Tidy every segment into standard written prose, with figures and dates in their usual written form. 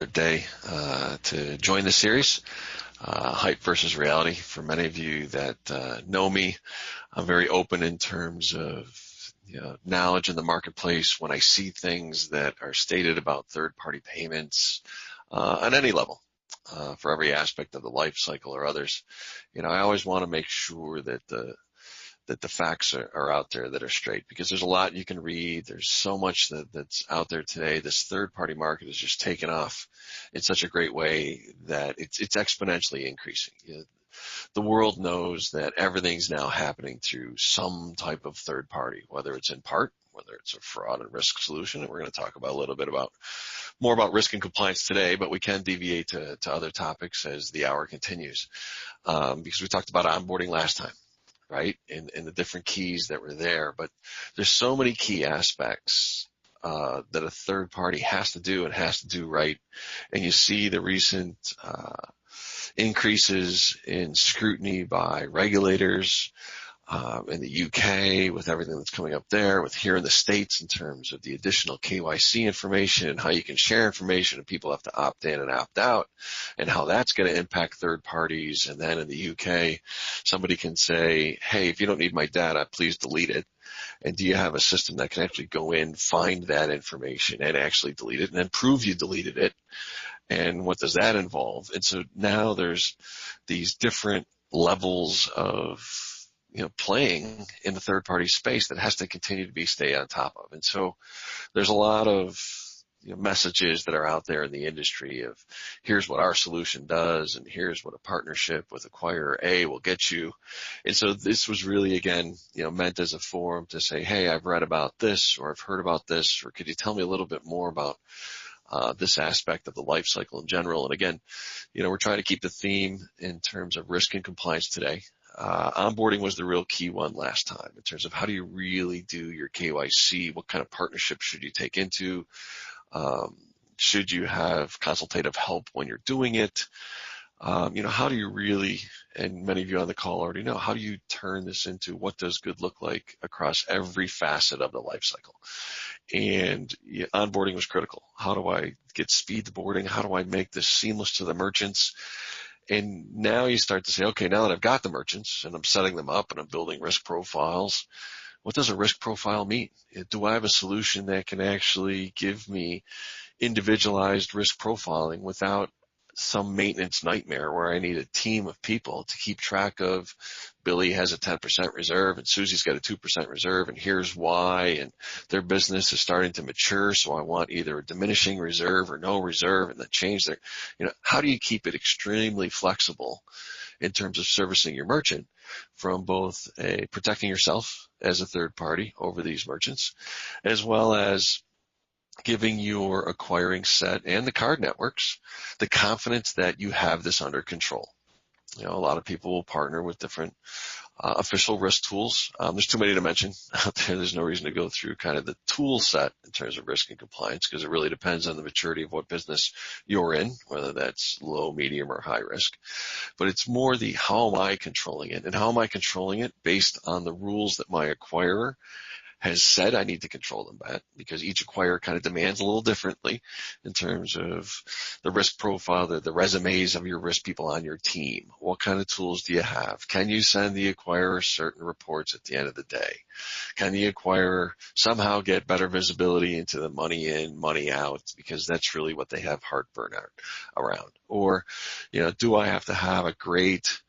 day to join the series, Hype versus Reality. For many of you that know me, I'm very open in terms of knowledge in the marketplace. When I see things that are stated about third-party payments on any level, for every aspect of the life cycle or others, I always want to make sure that the facts are out there that are straight, because there's a lot you can read. There's so much that's out there today. This third-party market is just taken off in such a great way that it's exponentially increasing. The world knows that everything's now happening through some type of third party, whether it's in part, whether it's a fraud and risk solution. And we're going to talk about a little bit more about risk and compliance today, but we can deviate to other topics as the hour continues, because we talked about onboarding last time, right? And the different keys that were there. But there's so many key aspects that a third party has to do and has to do right. And you see the recent increases in scrutiny by regulators in the UK, with everything that's coming up there, with here in the States in terms of the additional KYC information and how you can share information and people have to opt in and opt out, and how that's going to impact third parties. And then in the UK, somebody can say, hey, if you don't need my data, please delete it. And do you have a system that can actually go in, find that information and actually delete it, and then prove you deleted it? And what does that involve? And so now there's these different levels of playing in the third-party space that has to continue to be stay on top of. And so there's a lot of messages that are out there in the industry of here's what our solution does and here's what a partnership with acquirer A will get you. And so this was really, again, meant as a forum to say, hey, I've read about this, or I've heard about this, or could you tell me a little bit more about this aspect of the life cycle in general? And again, we're trying to keep the theme in terms of risk and compliance today. Onboarding was the real key one last time in terms of how do you really do your KYC? What kind of partnership should you take into? Should you have consultative help when you're doing it? How do you really, and many of you on the call already know, how do you turn this into what does good look like across every facet of the life cycle? And onboarding was critical. How do I get speed to boarding? How do I make this seamless to the merchants? And now you start to say, okay, now that I've got the merchants and I'm setting them up and I'm building risk profiles, what does a risk profile mean? Do I have a solution that can actually give me individualized risk profiling without some maintenance nightmare where I need a team of people to keep track of Billy has a 10% reserve and Susie's got a 2% reserve, and here's why, and their business is starting to mature, so I want either a diminishing reserve or no reserve, and then change their, how do you keep it extremely flexible in terms of servicing your merchant from both protecting yourself as a third party over these merchants, as well as giving your acquiring set and the card networks the confidence that you have this under control. A lot of people will partner with different official risk tools. There's too many to mention out there. There's no reason to go through kind of the tool set in terms of risk and compliance, because it really depends on the maturity of what business you're in, whether that's low, medium, or high risk. But it's more the how am I controlling it, and how am I controlling it based on the rules that my acquirer has said I need to control them by, because each acquirer kind of demands a little differently in terms of the risk profile, the resumes of your risk people on your team. What kind of tools do you have? Can you send the acquirer certain reports at the end of the day? Can the acquirer somehow get better visibility into the money in, money out, because that's really what they have heartburn around? Or, do I have to have a great,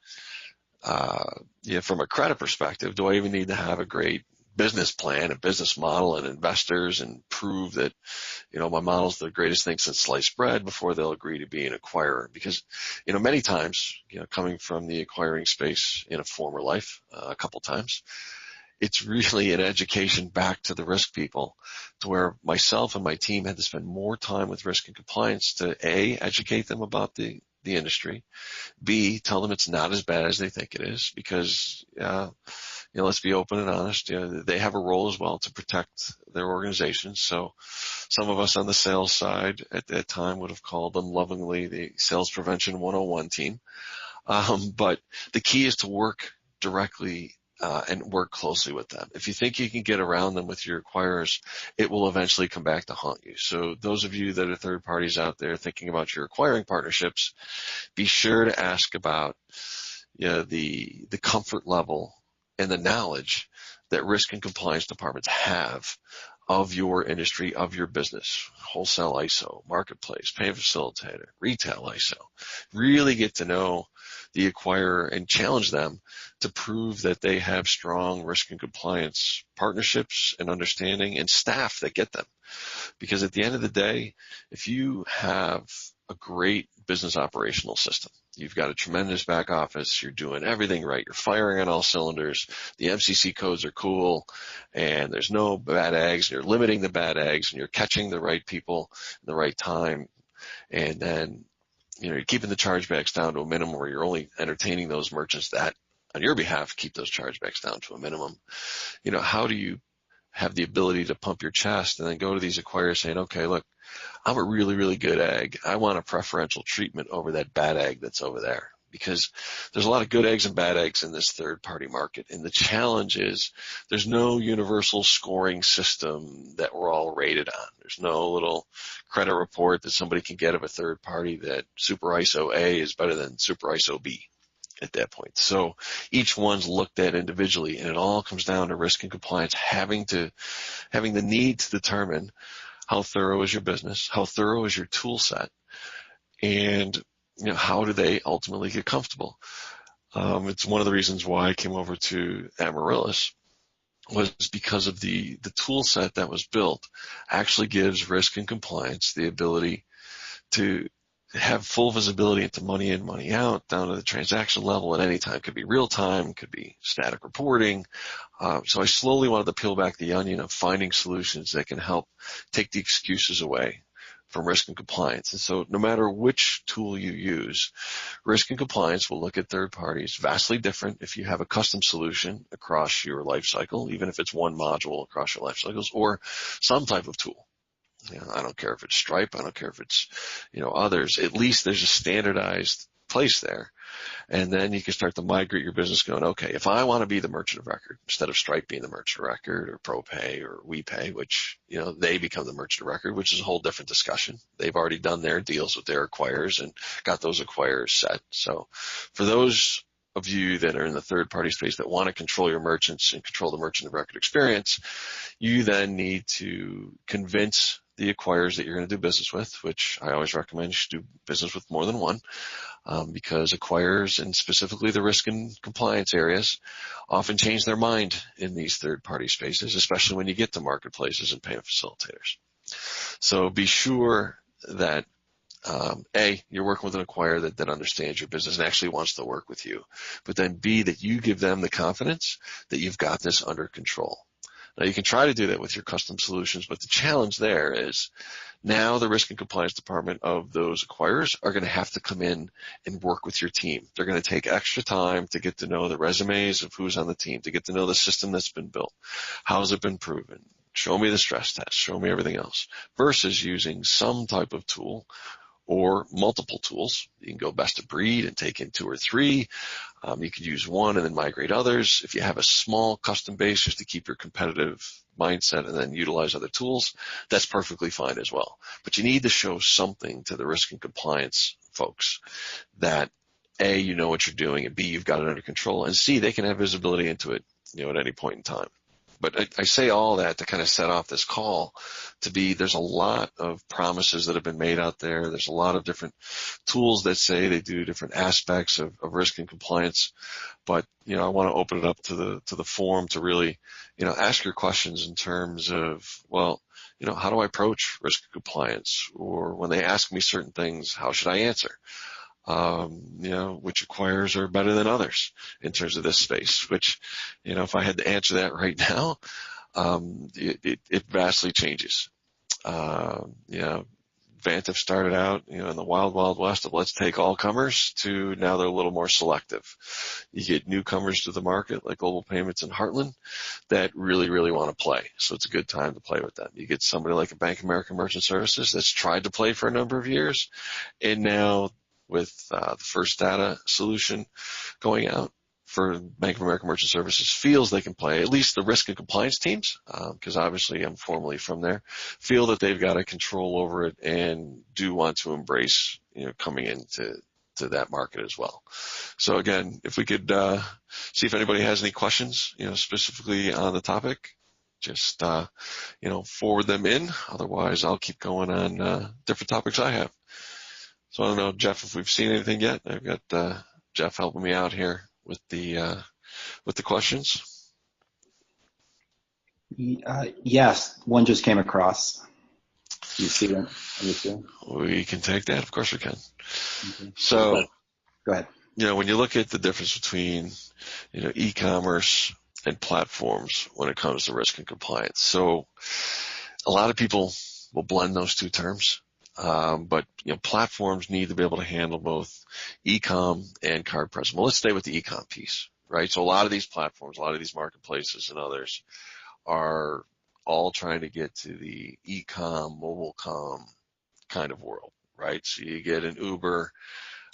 from a credit perspective, do I even need to have a great business plan, a business model, and investors, and prove that, my model's the greatest thing since sliced bread before they'll agree to be an acquirer? Because, many times, coming from the acquiring space in a former life, a couple times, it's really an education back to the risk people, to where myself and my team had to spend more time with risk and compliance to A, educate them about the industry, B, tell them it's not as bad as they think it is, because, let's be open and honest, they have a role as well to protect their organizations. So some of us on the sales side at that time would have called them lovingly the Sales Prevention 101 team. But the key is to work directly and work closely with them. If you think you can get around them with your acquirers, it will eventually come back to haunt you. So those of you that are third parties out there thinking about your acquiring partnerships, be sure to ask about the comfort level and the knowledge that risk and compliance departments have of your industry, of your business, wholesale ISO, marketplace, payment facilitator, retail ISO. Really get to know the acquirer and challenge them to prove that they have strong risk and compliance partnerships and understanding and staff that get them. Because at the end of the day, if you have a great business operational system, you've got a tremendous back office, you're doing everything right, you're firing on all cylinders, the MCC codes are cool, and there's no bad eggs, you're limiting the bad eggs, and you're catching the right people in the right time, and then you're keeping the chargebacks down to a minimum, where you're only entertaining those merchants that, on your behalf, keep those chargebacks down to a minimum. How do you have the ability to pump your chest and then go to these acquirers saying, okay, look, I'm a really, really good egg. I want a preferential treatment over that bad egg that's over there, because there's a lot of good eggs and bad eggs in this third-party market. And the challenge is there's no universal scoring system that we're all rated on. There's no little credit report that somebody can get of a third party that Super ISO A is better than Super ISO B at that point. So each one's looked at individually, and it all comes down to risk and compliance having the need to determine how thorough is your business, how thorough is your tool set, and how do they ultimately get comfortable. It's one of the reasons why I came over to Amaryllis, was because of the tool set that was built actually gives risk and compliance the ability to have full visibility into money in, money out, down to the transaction level at any time. It could be real time, could be static reporting. So I slowly wanted to peel back the onion of finding solutions that can help take the excuses away from risk and compliance. And so no matter which tool you use, risk and compliance will look at third parties vastly different if you have a custom solution across your life cycle, even if it's one module across your life cycles, or some type of tool. I don't care if it's Stripe, I don't care if it's, others. At least there's a standardized place there. And then you can start to migrate your business going, okay, if I want to be the merchant of record, instead of Stripe being the merchant of record, or ProPay or WePay, which, they become the merchant of record, which is a whole different discussion. They've already done their deals with their acquirers and got those acquirers set. So for those of you that are in the third party space that want to control your merchants and control the merchant of record experience, you then need to convince the acquirers that you're going to do business with, which I always recommend you should do business with more than one, because acquirers, and specifically the risk and compliance areas, often change their mind in these third-party spaces, especially when you get to marketplaces and payment facilitators. So be sure that A, you're working with an acquirer that understands your business and actually wants to work with you, but then B, that you give them the confidence that you've got this under control. Now, you can try to do that with your custom solutions, but the challenge there is now the risk and compliance department of those acquirers are going to have to come in and work with your team. They're going to take extra time to get to know the resumes of who's on the team, to get to know the system that's been built. How's it been proven? Show me the stress test. Show me everything else. Versus using some type of tool or multiple tools. You can go best of breed and take in 2 or 3. You could use one and then migrate others. If you have a small custom base just to keep your competitive mindset and then utilize other tools, that's perfectly fine as well. But you need to show something to the risk and compliance folks that A, you know what you're doing, and B, you've got it under control, and C, they can have visibility into it, at any point in time. But I say all that to kind of set off this call to be, there's a lot of promises that have been made out there. There's a lot of different tools that say they do different aspects of risk and compliance. But, I want to open it up to the forum to really, ask your questions in terms of, well, how do I approach risk and compliance? Or when they ask me certain things, how should I answer? Which acquirers are better than others in terms of this space, which, if I had to answer that right now, it vastly changes. Vantiv started out, in the wild, wild west of let's take all comers to now they're a little more selective. You get newcomers to the market like Global Payments and Heartland that really, really want to play. So it's a good time to play with them. You get somebody like a Bank of America Merchant Services that's tried to play for a number of years, and now with the First Data solution going out, for Bank of America Merchant Services feels they can play, at least the risk and compliance teams, because obviously I'm formerly from there, feel that they've got a control over it and do want to embrace, coming into that market as well. So again, if we could see if anybody has any questions, specifically on the topic, just forward them in. Otherwise, I'll keep going on different topics I have. So I don't know, Jeff, if we've seen anything yet. I've got Jeff helping me out here with the questions. Yes, one just came across. You see it? We can take that. Of course we can. Okay. So, go ahead. When you look at the difference between, e-commerce and platforms when it comes to risk and compliance. So a lot of people will blend those two terms. But platforms need to be able to handle both e-com and card present. Well, let's stay with the e-com piece, right? So a lot of these platforms, a lot of these marketplaces and others are all trying to get to the e-com, mobile com kind of world, right? So you get an Uber,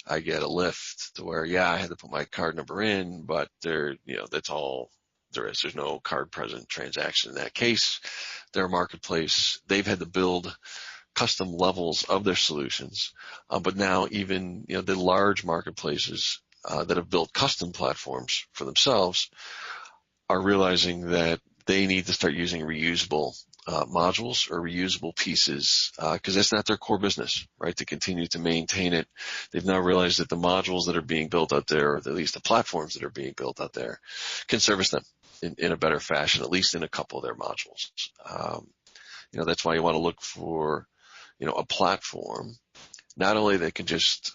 I get a Lyft to where, I had to put my card number in, but that's all there is. There's no card present transaction in that case. They're a marketplace. They've had to build custom levels of their solutions. But now even, the large marketplaces that have built custom platforms for themselves are realizing that they need to start using reusable modules or reusable pieces because that's not their core business, right? To continue to maintain it. They've now realized that the modules that are being built out there, or at least the platforms that are being built out there, can service them in a better fashion, at least in a couple of their modules. That's why you want to look for a platform, not only that can just,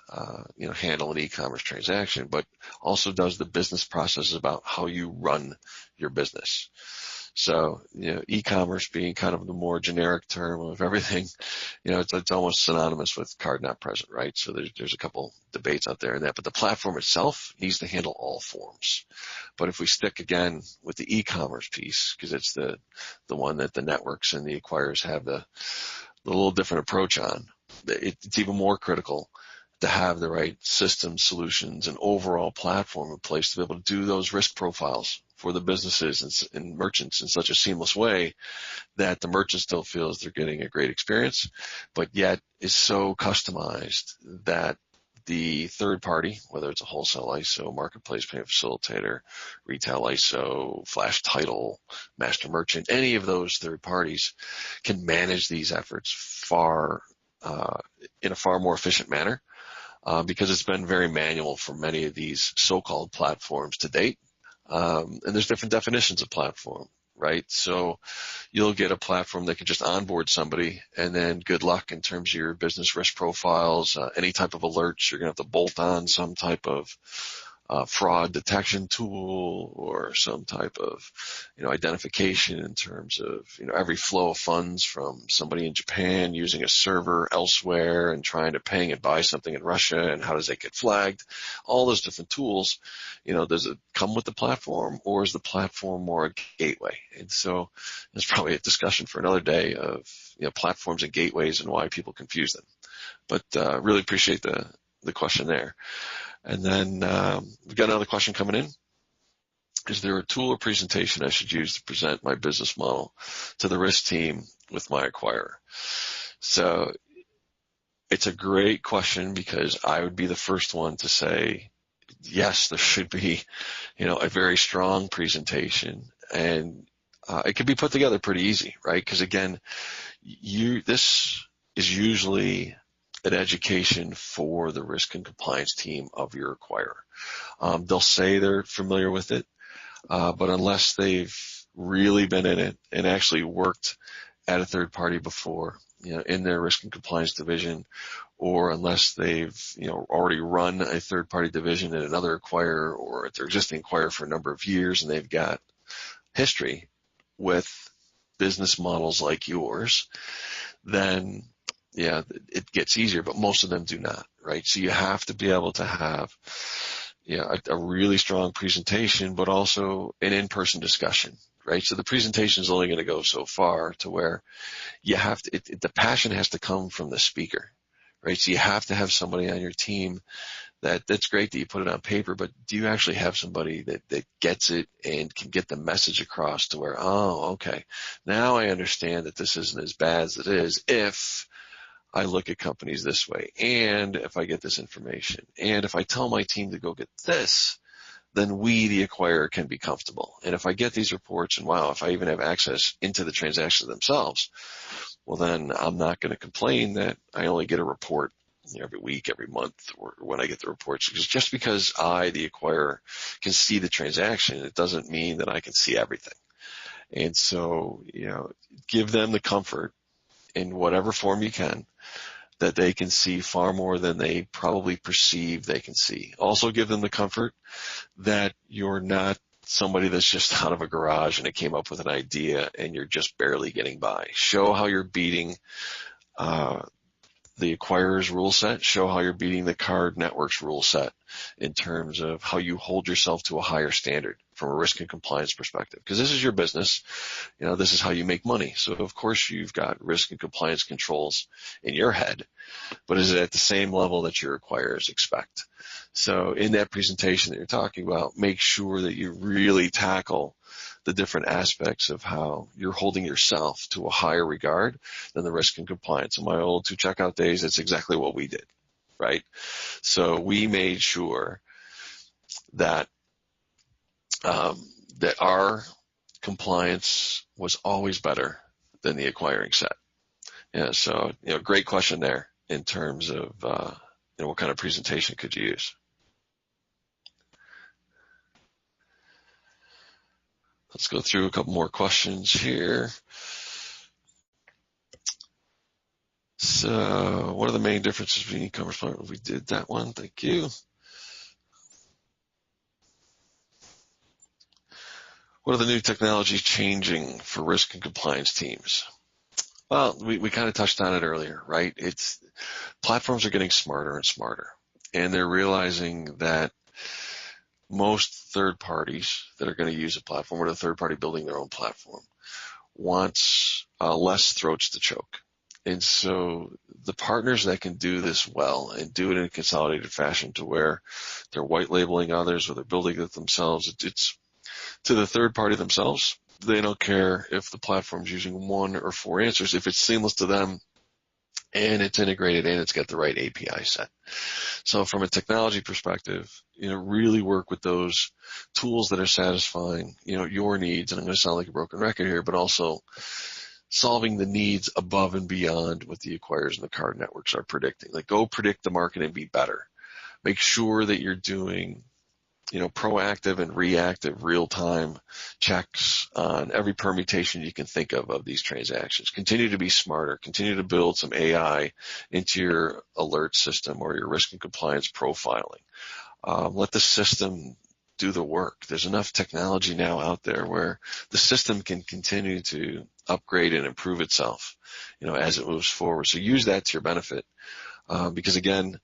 handle an e-commerce transaction, but also does the business processes about how you run your business. So, e-commerce being kind of the more generic term of everything, it's almost synonymous with card not present, right? So there's a couple debates out there in that, but the platform itself needs to handle all forms. But if we stick again with the e-commerce piece, because it's the one that the networks and the acquirers have the little different approach on, it's even more critical to have the right system solutions and overall platform in place to be able to do those risk profiles for the businesses and merchants in such a seamless way that the merchant still feels they're getting a great experience, but yet is so customized that the third party, whether it's a wholesale ISO, marketplace payment facilitator, retail ISO, flash title, master merchant, any of those third parties can manage these efforts in a far more efficient manner because it's been very manual for many of these so-called platforms to date. And there's different definitions of platform, right? So you'll get a platform that can just onboard somebody and then good luck in terms of your business risk profiles, any type of alerts. You're going to have to bolt on some type of fraud detection tool or some type of, identification in terms of, every flow of funds from somebody in Japan using a server elsewhere and trying to pay and buy something in Russia, and how does that get flagged? All those different tools, does it come with the platform, or is the platform more a gateway? And so there's probably a discussion for another day of, platforms and gateways and why people confuse them. But really appreciate the question there. And then we've got another question coming in. Is there a tool or presentation I should use to present my business model to the risk team with my acquirer? So it's a great question because I would be the first one to say, yes, there should be, a very strong presentation, and it can be put together pretty easy, right? Because again, this is usually an education for the risk and compliance team of your acquirer. They'll say they're familiar with it, but unless they've really been in it and actually worked at a third party before, in their risk and compliance division, or unless they've, already run a third party division at another acquirer or at their existing acquirer for a number of years, and they've got history with business models like yours, then it gets easier, but most of them do not, right? So you have to be able to have, a really strong presentation, but also an in-person discussion, right? So the presentation is only going to go so far to where you have to, the passion has to come from the speaker, right? So you have to have somebody on your team That's great that you put it on paper, but do you actually have somebody that gets it and can get the message across to where, oh, okay, now I understand that this isn't as bad as it is if I look at companies this way, and if I get this information, and if I tell my team to go get this, then we, the acquirer, can be comfortable. And if I get these reports, and wow, if I even have access into the transactions themselves, well, then I'm not going to complain that I only get a report every week, every month, or when I get the reports. Because just because I, the acquirer, can see the transaction, it doesn't mean that I can see everything. And so, give them the comfort in whatever form you can that they can see far more than they probably perceive they can see. Also give them the comfort that you're not somebody that's just out of a garage and it came up with an idea and you're just barely getting by. Show how you're beating the acquirer's rule set. Show how you're beating the card network's rule set in terms of how you hold yourself to a higher standard from a risk and compliance perspective. Because this is your business. This is how you make money. So of course you've got risk and compliance controls in your head, but is it at the same level that your acquirers expect? So in that presentation that you're talking about, make sure that you really tackle the different aspects of how you're holding yourself to a higher regard than the risk and compliance. In my old 2 checkout days, that's exactly what we did, right? So we made sure that that our compliance was always better than the acquiring set. Yeah, so great question there in terms of what kind of presentation could you use. Let's go through a couple more questions here. So, what are the main differences between e-commerce platforms? We did that one. Thank you. What are the new technologies changing for risk and compliance teams? Well, we kind of touched on it earlier, right? Platforms are getting smarter and smarter, and they're realizing that most third parties that are going to use a platform, or the third party building their own platform, wants less throats to choke. And so the partners that can do this well and do it in a consolidated fashion to where they're white labeling others or they're building it themselves, it's to the third party themselves. They don't care if the platform's using 1 or 4 answers. If it's seamless to them and it's integrated and it's got the right API set. So from a technology perspective, really work with those tools that are satisfying, your needs. And I'm going to sound like a broken record here, but also solving the needs above and beyond what the acquirers and the card networks are predicting. Like, go predict the market and be better. Make sure that you're doing proactive and reactive real-time checks on every permutation you can think of these transactions. Continue to be smarter. Continue to build some AI into your alert system or your risk and compliance profiling. Let the system do the work. There's enough technology now out there where the system can continue to upgrade and improve itself, as it moves forward. So use that to your benefit, because again,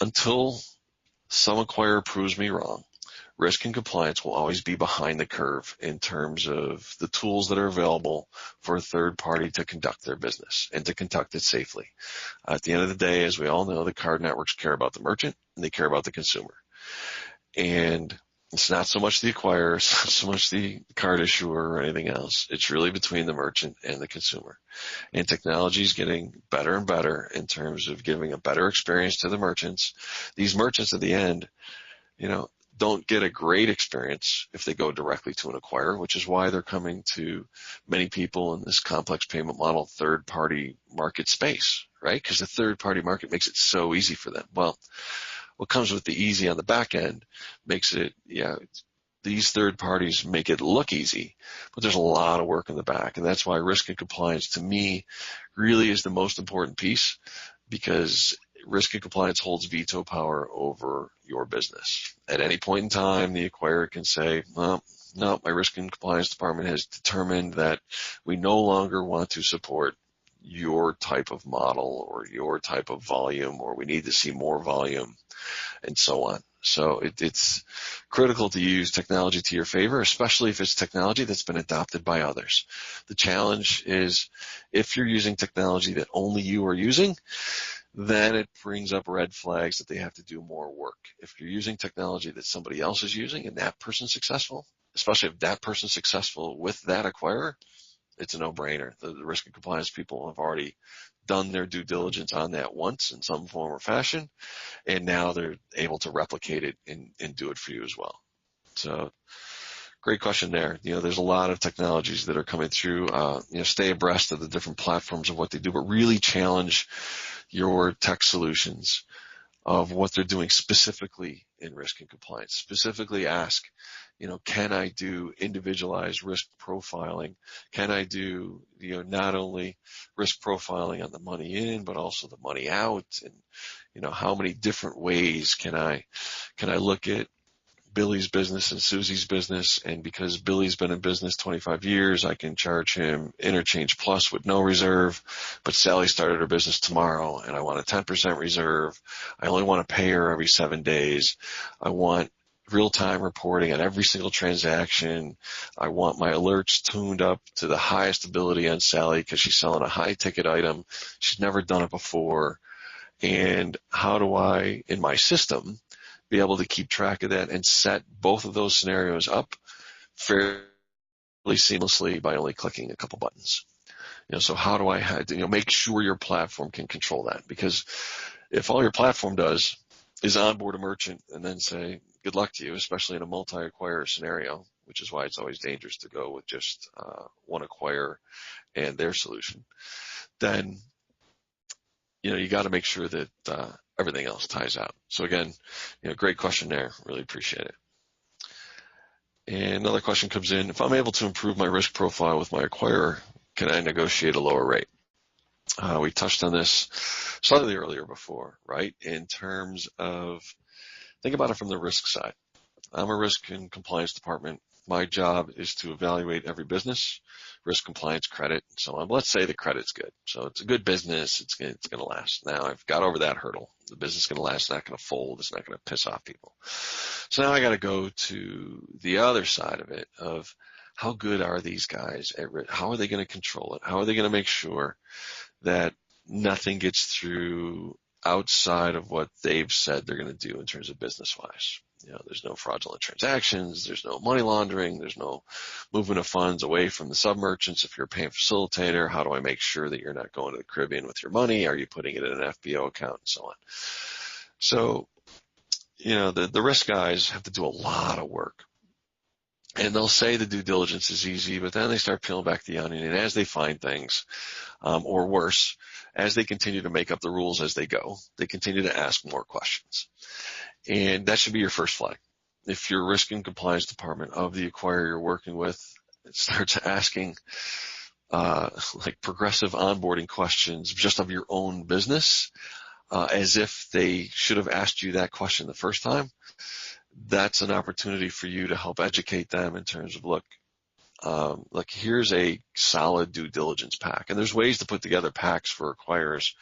until some acquirer proves me wrong, risk and compliance will always be behind the curve in terms of the tools that are available for a third party to conduct their business and to conduct it safely. At the end of the day, as we all know, the card networks care about the merchant and they care about the consumer. And it's not so much the acquirer, it's not so much the card issuer or anything else. It's really between the merchant and the consumer. And technology is getting better and better in terms of giving a better experience to the merchants. These merchants at the end, don't get a great experience if they go directly to an acquirer, which is why they're coming to many people in this complex payment model third-party market space, right? Because the third-party market makes it so easy for them. Well, what comes with the easy on the back end makes it, these third parties make it look easy, but there's a lot of work in the back. And that's why risk and compliance, to me, really is the most important piece, because risk and compliance holds veto power over your business. At any point in time, the acquirer can say, well, no, my risk and compliance department has determined that we no longer want to support your type of model or your type of volume, or we need to see more volume, and so on. So it's critical to use technology to your favor, especially if it's technology that's been adopted by others. The challenge is, if you're using technology that only you are using, then it brings up red flags that they have to do more work. If you're using technology that somebody else is using and that person's successful, especially if that person's successful with that acquirer, it's a no-brainer. The risk and compliance people have already done their due diligence on that once in some form or fashion, and now they're able to replicate it and do it for you as well. So great question there. There's a lot of technologies that are coming through. Stay abreast of the different platforms of what they do, but really challenge your tech solutions of what they're doing specifically in risk and compliance. Specifically ask, can I do individualized risk profiling? Can I do, not only risk profiling on the money in, but also the money out? And, how many different ways can I look at Billy's business and Susie's business, and because Billy's been in business 25 years, I can charge him interchange plus with no reserve, but Sally started her business tomorrow and I want a 10% reserve. I only want to pay her every 7 days. I want real-time reporting on every single transaction. I want my alerts tuned up to the highest ability on Sally because she's selling a high-ticket item. She's never done it before. And how do I, in my system, be able to keep track of that and set both of those scenarios up fairly seamlessly by only clicking a couple buttons? So how do I make sure your platform can control that? Because if all your platform does is onboard a merchant and then say, good luck to you, especially in a multi-acquirer scenario, which is why it's always dangerous to go with just one acquirer and their solution, then you got to make sure that everything else ties out. So again, great question there. Really appreciate it. And another question comes in. If I'm able to improve my risk profile with my acquirer, can I negotiate a lower rate? We touched on this slightly earlier before, right? In terms of, think about it from the risk side. I'm a risk and compliance department. My job is to evaluate every business, risk, compliance, credit, and so on. But let's say the credit's good. So it's a good business. It's going to last. Now I've got over that hurdle. The business is going to last. It's not going to fold. It's not going to piss off people. So now I got to go to the other side of it of how good are these guys at risk? How are they going to control it? How are they going to make sure that nothing gets through outside of what they've said they're going to do in terms of business-wise? There's no fraudulent transactions, there's no money laundering, there's no movement of funds away from the sub-merchants. If you're a payment facilitator, how do I make sure that you're not going to the Caribbean with your money? Are you putting it in an FBO account and so on? So, the risk guys have to do a lot of work. And they'll say the due diligence is easy, but then they start peeling back the onion. And as they find things, or worse, as they continue to make up the rules as they go, they continue to ask more questions. And that should be your first flag. If your risk and compliance department of the acquirer you're working with starts asking like progressive onboarding questions just of your own business, as if they should have asked you that question the first time, that's an opportunity for you to help educate them in terms of, look, here's a solid due diligence pack. And there's ways to put together packs for acquirers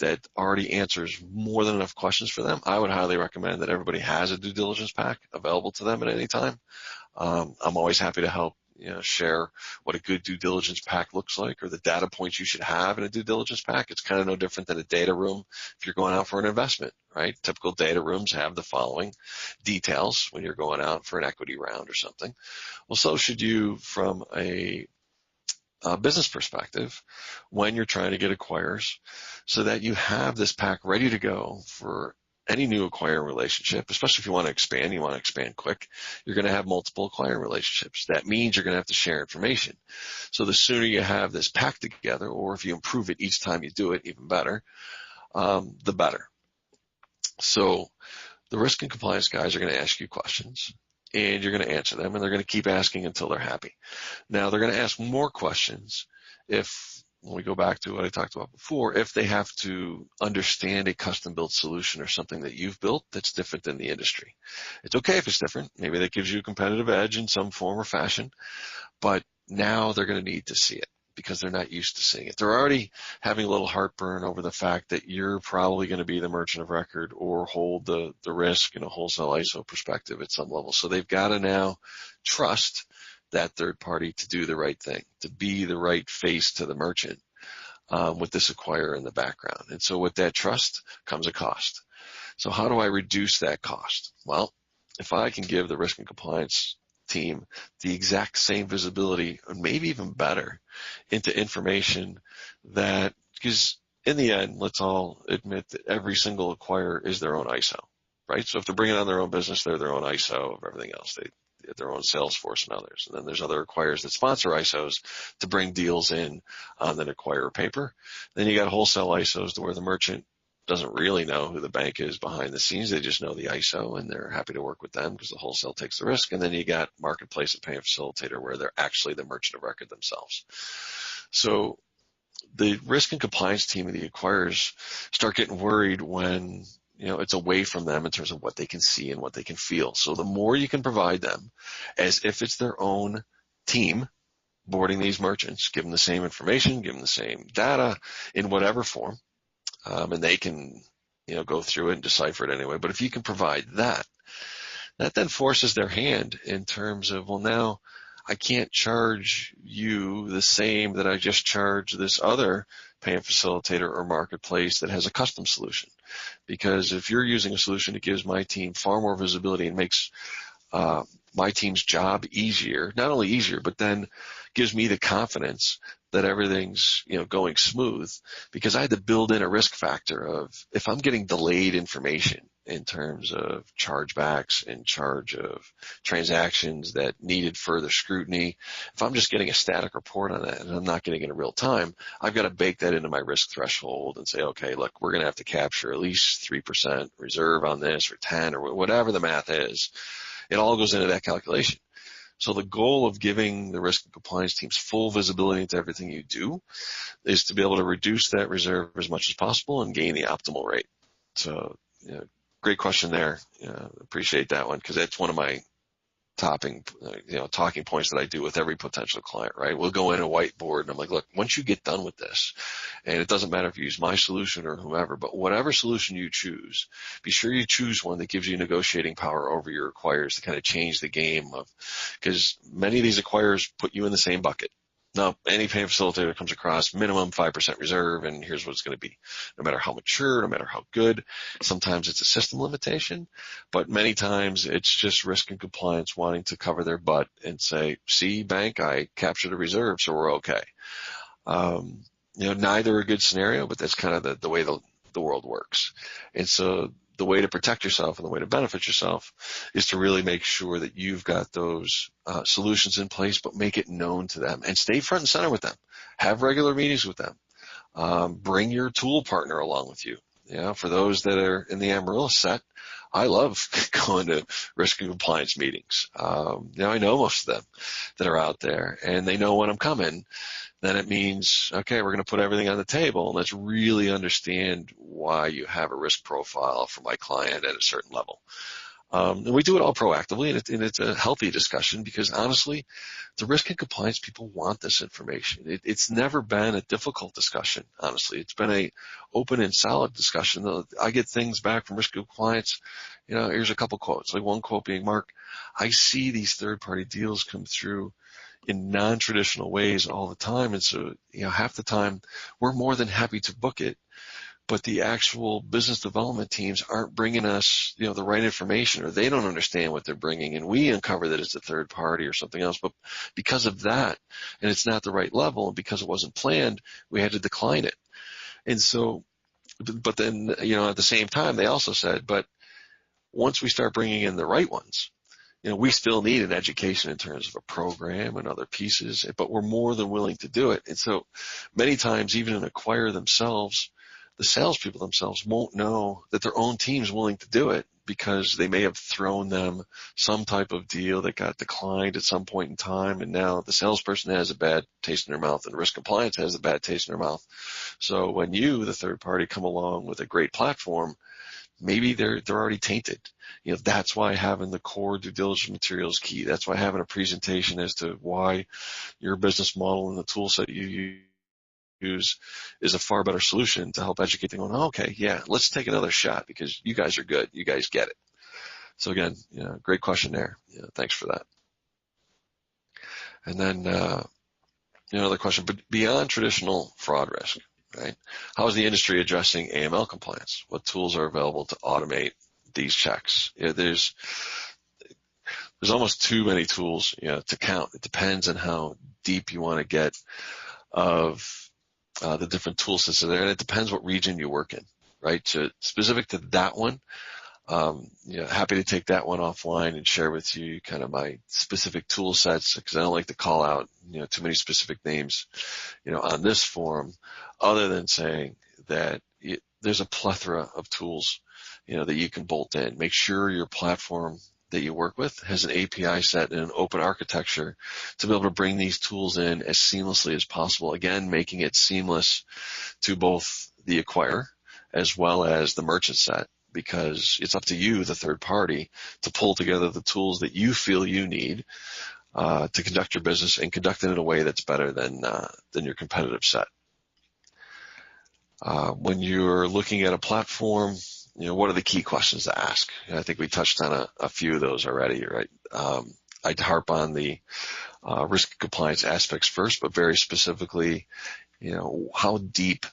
that already answers more than enough questions for them. I would highly recommend that everybody has a due diligence pack available to them at any time. I'm always happy to help share what a good due diligence pack looks like, or the data points you should have in a due diligence pack. It's kind of no different than a data room if you're going out for an investment, right? Typical data rooms have the following details when you're going out for an equity round or something. Well, so should you from a business perspective when you're trying to get acquirers, so that you have this pack ready to go for any new acquirer relationship, especially if you want to expand quick, you're going to have multiple acquirer relationships. That means you're going to have to share information. So the sooner you have this pack together, or if you improve it each time you do it, even better, the better. So the risk and compliance guys are going to ask you questions, and you're going to answer them, and they're going to keep asking until they're happy. Now, they're going to ask more questions when we go back to what I talked about before, if they have to understand a custom-built solution or something that you've built that's different than the industry. It's okay if it's different. Maybe that gives you a competitive edge in some form or fashion, but now they're going to need to see it because they're not used to seeing it. They're already having a little heartburn over the fact that you're probably going to be the merchant of record or hold the risk in a wholesale ISO perspective at some level. So they've got to now trust that third party to do the right thing, to be the right face to the merchant, with this acquirer in the background. And so with that trust comes a cost. So how do I reduce that cost? Well, if I can give the risk and compliance team the exact same visibility, or maybe even better, into information that, because in the end, let's all admit that every single acquirer is their own ISO, right? So if they're bringing on their own business, they're their own ISO of everything else. They have their own Salesforce and others. And then there's other acquirers that sponsor ISOs to bring deals in on an acquirer paper. Then you got wholesale ISOs to where the merchant doesn't really know who the bank is behind the scenes. They just know the ISO, and they're happy to work with them because the wholesale takes the risk. And then you got marketplace and payment facilitator where they're actually the merchant of record themselves. So the risk and compliance team of the acquirers start getting worried when it's away from them in terms of what they can see and what they can feel. So the more you can provide them as if it's their own team boarding these merchants, give them the same information, give them the same data in whatever form, and they can, go through it and decipher it anyway. But if you can provide that, that then forces their hand in terms of, well, now I can't charge you the same that I just charged this other payment facilitator or marketplace that has a custom solution. Because if you're using a solution that gives my team far more visibility and makes my team's job easier, not only easier, but then gives me the confidence that everything's, going smooth, because I had to build in a risk factor of if I'm getting delayed information in terms of chargebacks, in charge of transactions that needed further scrutiny, if I'm just getting a static report on that and I'm not getting it in real time, I've got to bake that into my risk threshold and say, okay, look, we're going to have to capture at least 3% reserve on this, or 10, or whatever the math is. It all goes into that calculation. So the goal of giving the risk and compliance teams full visibility into everything you do is to be able to reduce that reserve as much as possible and gain the optimal rate. So, great question there. Appreciate that one, because that's one of my talking points that I do with every potential client, right? We'll go in a whiteboard and I'm like, look, once you get done with this, and it doesn't matter if you use my solution or whomever, but whatever solution you choose, be sure you choose one that gives you negotiating power over your acquirers to kind of change the game because many of these acquirers put you in the same bucket. Now, any payment facilitator comes across minimum 5% reserve, and here's what it's going to be. No matter how mature, no matter how good, sometimes it's a system limitation, but many times it's just risk and compliance wanting to cover their butt and say, see, bank, I captured a reserve, so we're okay. Neither a good scenario, but that's kind of the way the world works. And so the way to protect yourself and the way to benefit yourself is to really make sure that you've got those solutions in place, but make it known to them and stay front and center with them. Have regular meetings with them. Bring your tool partner along with you. For those that are in the Amaryllis set, I love going to risk and compliance meetings. I know most of them that are out there, and they know when I'm coming. Then it means, okay, we're going to put everything on the table, and let's really understand why you have a risk profile for my client at a certain level. And we do it all proactively, and it's a healthy discussion because, honestly, the risk and compliance people want this information. It's never been a difficult discussion, honestly. It's been a open and solid discussion. I get things back from risk and compliance. Here's a couple quotes. Like one quote being, Mark, I see these third-party deals come through in non-traditional ways all the time. And so, half the time we're more than happy to book it, but the actual business development teams aren't bringing us, the right information, or they don't understand what they're bringing. And we uncover that it's a third party or something else. But because of that, and it's not the right level, and because it wasn't planned, we had to decline it. And so, but then, at the same time, they also said, but once we start bringing in the right ones, we still need an education in terms of a program and other pieces, but we're more than willing to do it. And so many times, even an acquirer themselves, the salespeople themselves won't know that their own team's willing to do it because they may have thrown them some type of deal that got declined at some point in time, and now the salesperson has a bad taste in their mouth and risk compliance has a bad taste in their mouth. So when you, the third party, come along with a great platform, maybe they're already tainted. That's why having the core due diligence material is key. That's why having a presentation as to why your business model and the tool set you use is a far better solution to help educate them on, okay, yeah, let's take another shot because you guys are good. You guys get it. So again, great question there. Thanks for that. And then, another question, but beyond traditional fraud risk, right? How is the industry addressing AML compliance? What tools are available to automate these checks? There's almost too many tools, to count. It depends on how deep you want to get of the different tool sets there, and it depends what region you work in, right? So specific to that one, happy to take that one offline and share with you kind of my specific tool sets, because I don't like to call out, too many specific names, on this forum, other than saying that there's a plethora of tools, that you can bolt in. Make sure your platform that you work with has an API set and an open architecture to be able to bring these tools in as seamlessly as possible. Again, making it seamless to both the acquirer as well as the merchant set, because it's up to you, the third party, to pull together the tools that you feel you need to conduct your business and conduct it in a way that's better than your competitive set. When you're looking at a platform, what are the key questions to ask? I think we touched on a few of those already, right? I'd harp on the risk and compliance aspects first, but very specifically, how deep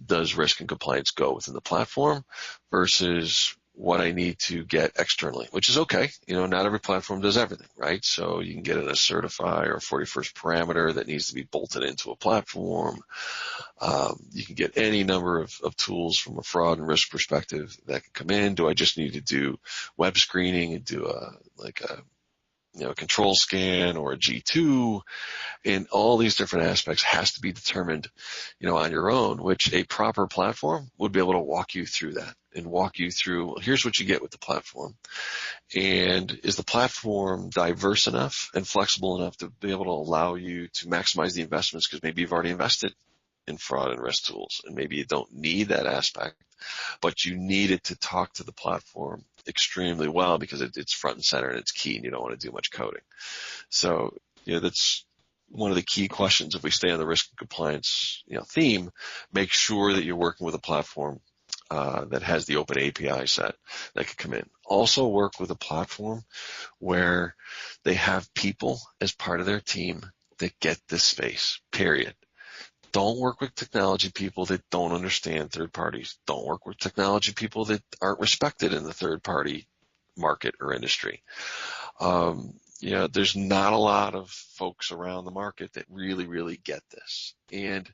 does risk and compliance go within the platform versus what I need to get externally, which is okay. Not every platform does everything, right? So you can get a certify or 41st parameter that needs to be bolted into a platform. You can get any number of tools from a fraud and risk perspective that can come in. Do I just need to do web screening and do a control scan or a G2? And all these different aspects has to be determined, on your own, which a proper platform would be able to walk you through that and walk you through, well, here's what you get with the platform. And is the platform diverse enough and flexible enough to be able to allow you to maximize the investments, because maybe you've already invested in fraud and risk tools, and maybe you don't need that aspect, but you need it to talk to the platform extremely well because it's front and center and it's key, and you don't want to do much coding. So, that's one of the key questions. If we stay on the risk and compliance, theme, make sure that you're working with a platform that has the open API set that could come in. Also work with a platform where they have people as part of their team that get this space, period. Don't work with technology people that don't understand third parties. Don't work with technology people that aren't respected in the third party market or industry. There's not a lot of folks around the market that really, really get this. And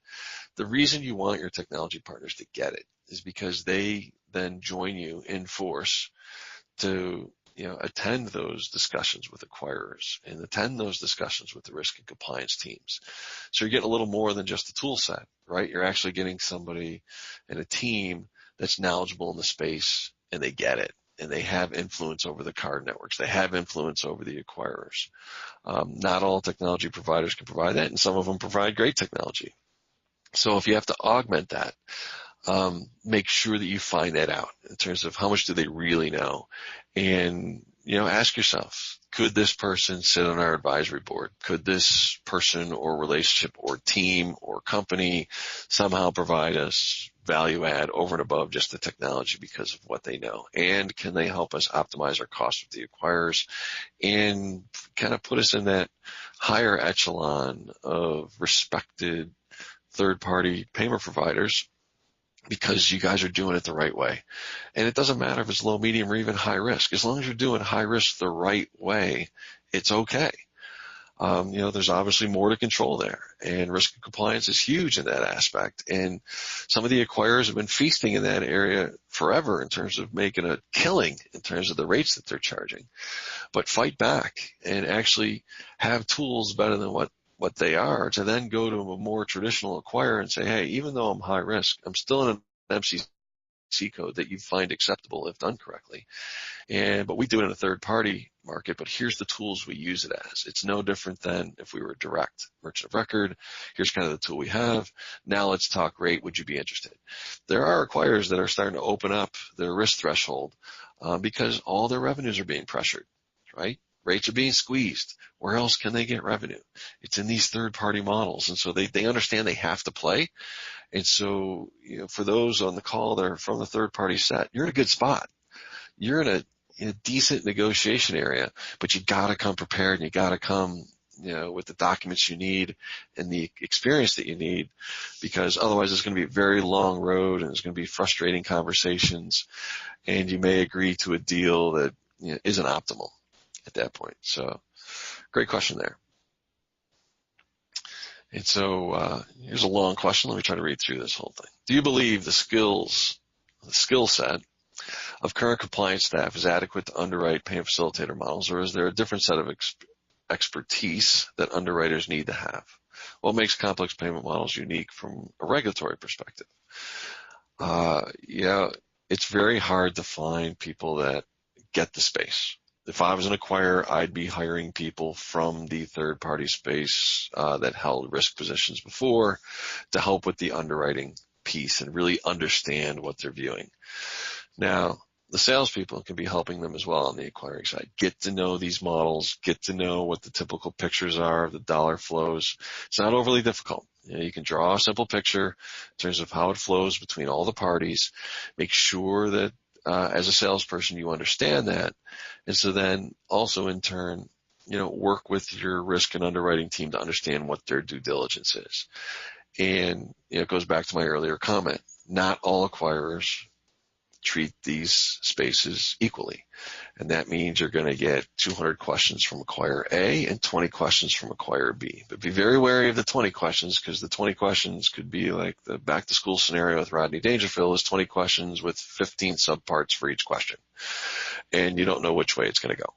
the reason you want your technology partners to get it is because they then join you in force to attend those discussions with acquirers and attend those discussions with the risk and compliance teams. So you're getting a little more than just a tool set, right? You're actually getting somebody and a team that's knowledgeable in the space, and they get it, and they have influence over the card networks. They have influence over the acquirers. Not all technology providers can provide that, and some of them provide great technology. So if you have to augment that, make sure that you find that out in terms of how much do they really know. And, ask yourself, could this person sit on our advisory board? Could this person or relationship or team or company somehow provide us value add over and above just the technology because of what they know? And can they help us optimize our costs with the acquirers and kind of put us in that higher echelon of respected third-party payment providers, because you guys are doing it the right way. And it doesn't matter if it's low, medium, or even high risk. As long as you're doing high risk the right way, it's okay. There's obviously more to control there, and risk and compliance is huge in that aspect. And some of the acquirers have been feasting in that area forever in terms of making a killing in terms of the rates that they're charging. But fight back and actually have tools better than what they are, to then go to a more traditional acquirer and say, hey, even though I'm high risk, I'm still in an MCC code that you find acceptable if done correctly. But we do it in a third party market, but here's the tools we use it as. It's no different than if we were direct merchant of record. Here's kind of the tool we have. Now let's talk rate. Would you be interested? There are acquirers that are starting to open up their risk threshold because all their revenues are being pressured, right? Rates are being squeezed. Where else can they get revenue? It's in these third-party models. And so they understand they have to play. And so, for those on the call that are from the third-party set, you're in a good spot. You're in a decent negotiation area, but you got to come prepared, and you got to come, with the documents you need and the experience that you need, because otherwise it's going to be a very long road and it's going to be frustrating conversations, and you may agree to a deal that isn't optimal at that point. So great question there. And so here's a long question. Let me try to read through this whole thing. Do you believe the skill set of current compliance staff is adequate to underwrite payment facilitator models, or is there a different set of expertise that underwriters need to have? What makes complex payment models unique from a regulatory perspective? It's very hard to find people that get the space. If I was an acquirer, I'd be hiring people from the third-party space that held risk positions before to help with the underwriting piece and really understand what they're viewing. Now, the salespeople can be helping them as well on the acquiring side. Get to know these models, get to know what the typical pictures are of the dollar flows. It's not overly difficult. You can draw a simple picture in terms of how it flows between all the parties. Make sure that as a salesperson you understand that. And so then also in turn, work with your risk and underwriting team to understand what their due diligence is. And it goes back to my earlier comment. Not all acquirers treat these spaces equally. And that means you're going to get 200 questions from acquirer A and 20 questions from acquirer B. But be very wary of the 20 questions, because the 20 questions could be like the back to school scenario with Rodney Dangerfield is 20 questions with 15 subparts for each question. And you don't know which way it's going to go.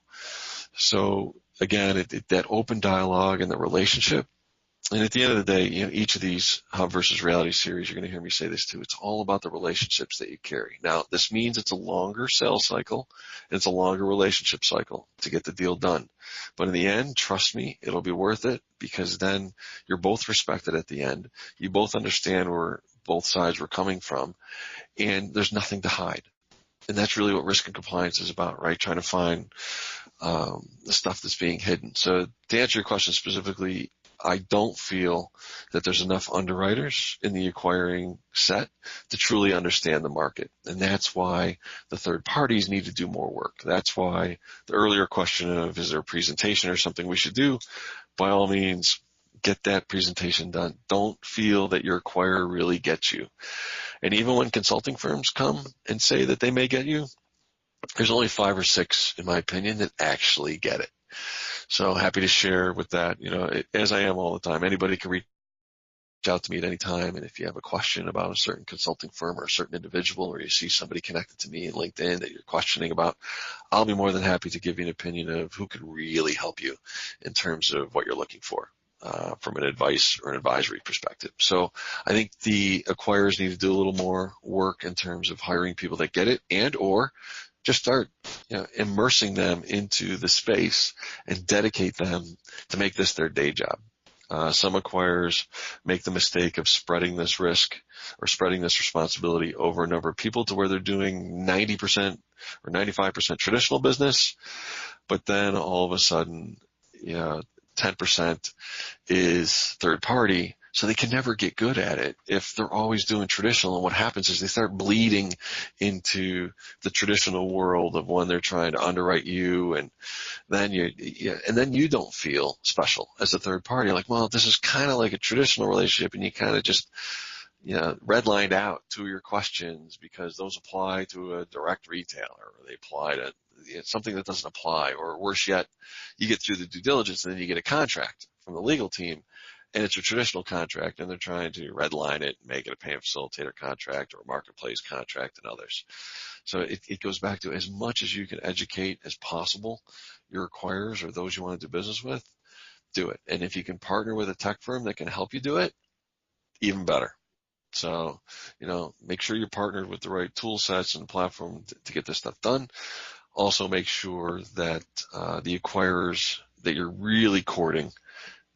So again, that open dialogue and the relationship. And at the end of the day, each of these Hub versus Reality series, you're going to hear me say this too, it's all about the relationships that you carry. Now, this means it's a longer sales cycle, and it's a longer relationship cycle to get the deal done. But in the end, trust me, it'll be worth it, because then you're both respected at the end. You both understand where both sides were coming from, and there's nothing to hide. And that's really what risk and compliance is about, right? Trying to find the stuff that's being hidden. So to answer your question specifically, I don't feel that there's enough underwriters in the acquiring set to truly understand the market. And that's why the third parties need to do more work. That's why the earlier question of, is there a presentation or something we should do? By all means, get that presentation done. Don't feel that your acquirer really gets you. And even when consulting firms come and say that they may get you, there's only 5 or 6, in my opinion, that actually get it. So happy to share with that, as I am all the time. Anybody can reach out to me at any time. And if you have a question about a certain consulting firm or a certain individual, or you see somebody connected to me in LinkedIn that you're questioning about, I'll be more than happy to give you an opinion of who could really help you in terms of what you're looking for. From an advice or an advisory perspective. So I think the acquirers need to do a little more work in terms of hiring people that get it, and or just start immersing them into the space and dedicate them to make this their day job. Some acquirers make the mistake of spreading this risk or spreading this responsibility over a number of people to where they're doing 90% or 95% traditional business, but then all of a sudden 10% is third party, so they can never get good at it if they're always doing traditional. And what happens is they start bleeding into the traditional world of when they're trying to underwrite you, and then you don't feel special as a third party. Like, well, this is kind of like a traditional relationship, and you kind of just redlined out 2 of your questions because those apply to a direct retailer, or they apply to something that doesn't apply, or worse yet, you get through the due diligence and then you get a contract from the legal team, and it's a traditional contract, and they're trying to redline it and make it a payment facilitator contract or a marketplace contract and others. So it goes back to, as much as you can educate as possible your acquirers or those you want to do business with, do it. And if you can partner with a tech firm that can help you do it, even better. So, make sure you're partnered with the right tool sets and platform to get this stuff done. Also make sure that the acquirers that you're really courting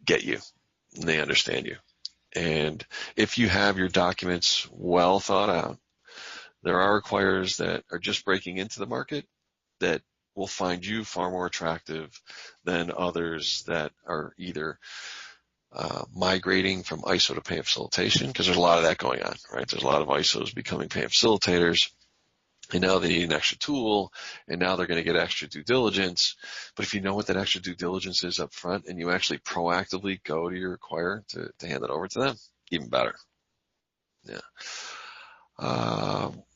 get you and they understand you. And if you have your documents well thought out, there are acquirers that are just breaking into the market that will find you far more attractive than others that are either migrating from ISO to payment facilitation, because there's a lot of that going on, right? There's a lot of ISOs becoming payment facilitators, And now they need an extra tool, and now they're going to get extra due diligence. But if you know what that extra due diligence is up front and you actually proactively go to your acquirer to hand it over to them, even better. Yeah.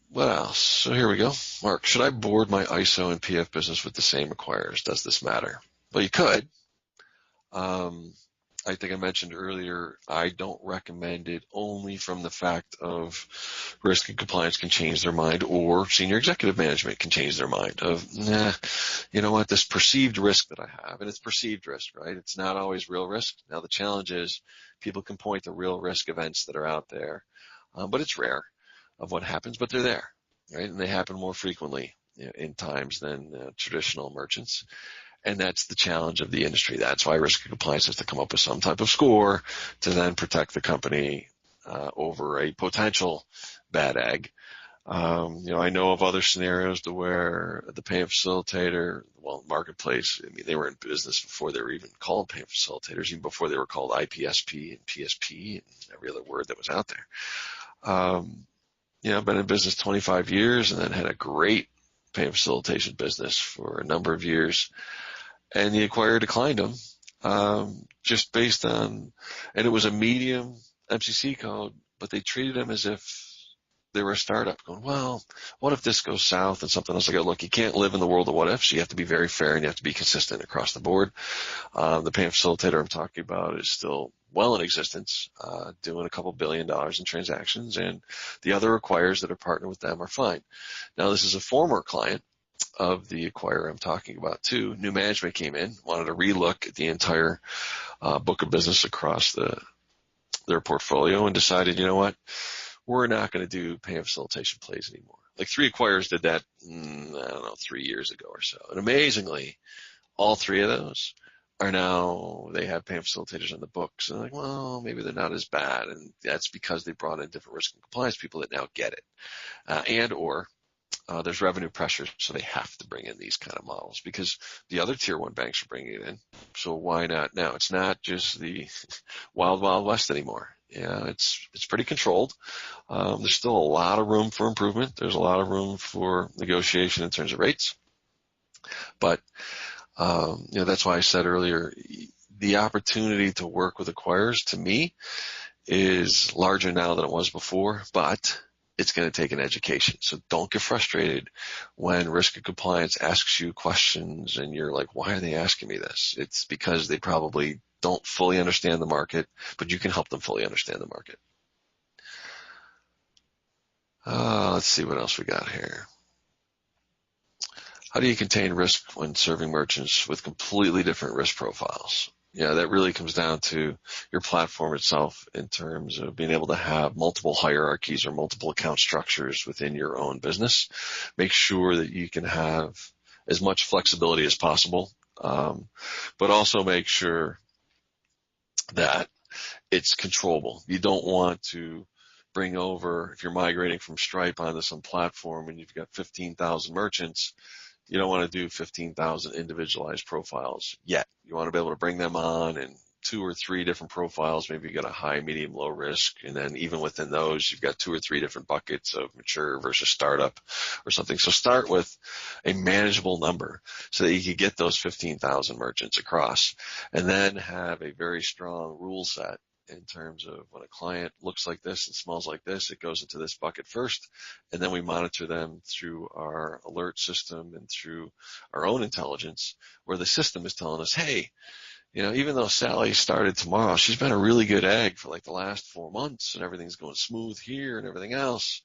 What else? So here we go. Mark, should I board my ISO and PF business with the same acquirers? Does this matter? Well, you could. I think I mentioned earlier, I don't recommend it only from the fact of risk and compliance can change their mind, or senior executive management can change their mind of, you know what, this perceived risk that I have, and it's perceived risk, right? It's not always real risk. Now the challenge is people can point to real risk events that are out there, but it's rare of what happens, but they're there, right? And they happen more frequently in times than traditional merchants. And that's the challenge of the industry. That's why risk and compliance has to come up with some type of score to then protect the company over a potential bad egg. I know of other scenarios to where the payment facilitator, marketplace, I mean, they were in business before they were even called payment facilitators, even before they were called IPSP and PSP and every other word that was out there. I've been in business 25 years and then had a great payment facilitation business for a number of years. And the acquirer declined them, just based on, and it was a medium MCC code, but they treated them as if they were a startup going, well, what if this goes south and something else? I go, look, you can't live in the world of what ifs. You have to be very fair and you have to be consistent across the board. The payment facilitator I'm talking about is still well in existence, doing a couple $2 billion in transactions, and the other acquirers that are partnered with them are fine. Now, this is a former client of the acquirer I'm talking about too. New management came in, wanted to relook at the entire book of business across their portfolio, and decided, you know what, we're not going to do payment facilitation plays anymore. Like 3 acquirers did that, 3 years ago or so. And amazingly, all 3 of those are now, they have payment facilitators on the books. And they're like, well, maybe they're not as bad. And that's because they brought in different risk and compliance people that now get it. There's revenue pressure, so they have to bring in these kind of models because the other tier 1 banks are bringing it in. So why not now? It's not just the wild, wild west anymore. Yeah, it's pretty controlled. There's still a lot of room for improvement. There's a lot of room for negotiation in terms of rates. But, that's why I said earlier, the opportunity to work with acquirers to me is larger now than it was before, but it's going to take an education. So don't get frustrated when risk and compliance asks you questions and you're like, why are they asking me this? It's because they probably don't fully understand the market, but you can help them fully understand the market. Let's see what else we got here. How do you contain risk when serving merchants with completely different risk profiles? Yeah, that really comes down to your platform itself in terms of being able to have multiple hierarchies or multiple account structures within your own business. Make sure that you can have as much flexibility as possible, but also make sure that it's controllable. You don't want to bring over, if you're migrating from Stripe onto some platform and you've got 15,000 merchants, you don't want to do 15,000 individualized profiles yet. You want to be able to bring them on in 2 or 3 different profiles. Maybe you got a high, medium, low risk. And then even within those, you've got 2 or 3 different buckets of mature versus startup or something. So start with a manageable number so that you can get those 15,000 merchants across, and then have a very strong rule set in terms of when a client looks like this and smells like this, it goes into this bucket first, and then we monitor them through our alert system and through our own intelligence, where the system is telling us, hey, even though Sally started tomorrow, she's been a really good egg for like the last 4 months and everything's going smooth here and everything else.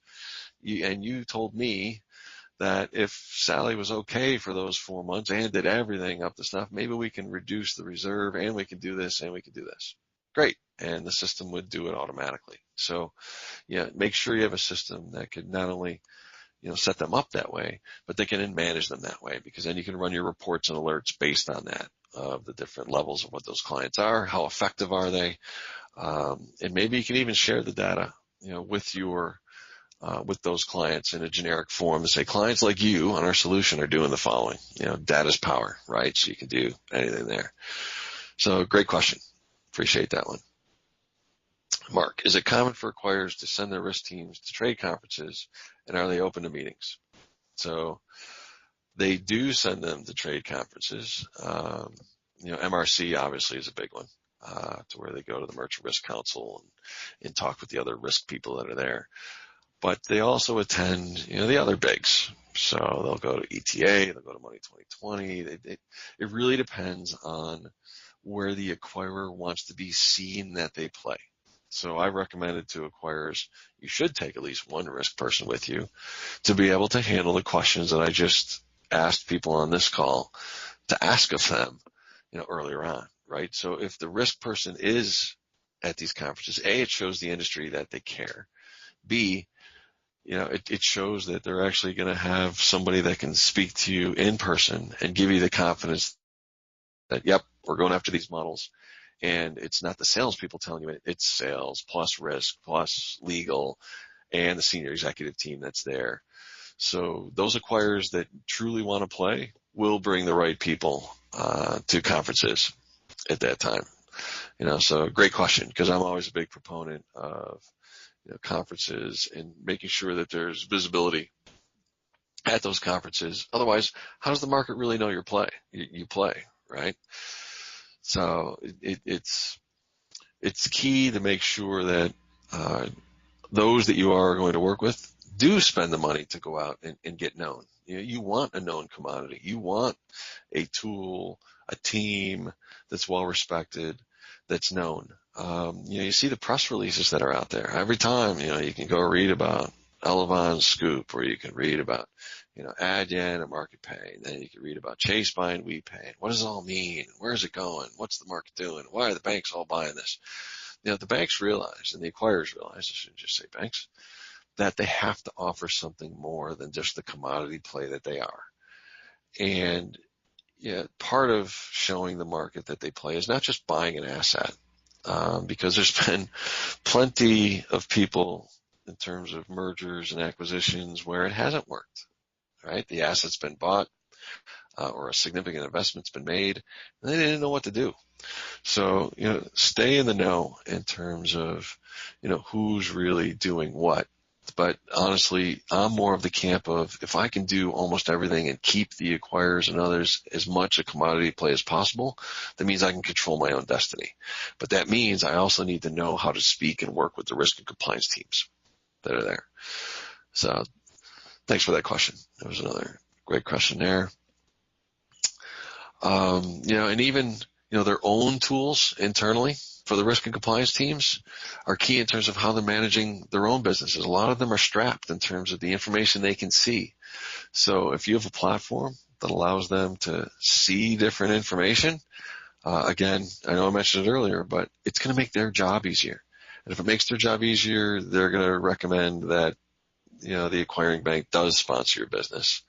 You told me that if Sally was okay for those 4 months and did everything up to snuff, maybe we can reduce the reserve and we can do this and we can do this. Great. And the system would do it automatically. So, make sure you have a system that could not only, set them up that way, but they can manage them that way, because then you can run your reports and alerts based on that, of the different levels of what those clients are, how effective are they, and maybe you can even share the data, with those clients in a generic form to say, clients like you on our solution are doing the following. Data's power, right? So you can do anything there. So great question. Appreciate that one. Mark, is it common for acquirers to send their risk teams to trade conferences, and are they open to meetings? So they do send them to trade conferences. MRC obviously is a big one, to where they go to the Merchant Risk Council and talk with the other risk people that are there. But they also attend, the other bigs. So they'll go to ETA, they'll go to Money 2020. It really depends on where the acquirer wants to be seen that they play. So I recommended to acquirers, you should take at least one risk person with you to be able to handle the questions that I just asked people on this call to ask of them, earlier on, right? So if the risk person is at these conferences, A, it shows the industry that they care. B, it shows that they're actually going to have somebody that can speak to you in person and give you the confidence that, yep, we're going after these models. And it's not the salespeople telling you it, it's sales plus risk plus legal and the senior executive team that's there. So those acquirers that truly want to play will bring the right people to conferences at that time. So great question, because I'm always a big proponent of conferences and making sure that there's visibility at those conferences. Otherwise, how does the market really know you play, right? So it's key to make sure that those that you are going to work with do spend the money to go out and get known. You want a known commodity. You want a tool, a team that's well respected, that's known. You see the press releases that are out there every time. You can go read about Elevon's scoop, or you can read about, Adyen and MarketPay, and then you can read about Chase buying WePay. What does it all mean? Where is it going? What's the market doing? Why are the banks all buying this? The banks realize, and the acquirers realize, I shouldn't just say banks, that they have to offer something more than just the commodity play that they are. And part of showing the market that they play is not just buying an asset, because there's been plenty of people in terms of mergers and acquisitions where it hasn't worked, right? The asset's been bought, or a significant investment's been made, and they didn't know what to do. So, stay in the know in terms of, who's really doing what. But honestly, I'm more of the camp of, if I can do almost everything and keep the acquirers and others as much a commodity play as possible, that means I can control my own destiny. But that means I also need to know how to speak and work with the risk and compliance teams that are there. So thanks for that question. That was another great question there. And even, their own tools internally for the risk and compliance teams are key in terms of how they're managing their own businesses. A lot of them are strapped in terms of the information they can see. So if you have a platform that allows them to see different information, again, I know I mentioned it earlier, but it's going to make their job easier. And if it makes their job easier, they're going to recommend that, the acquiring bank does sponsor your business.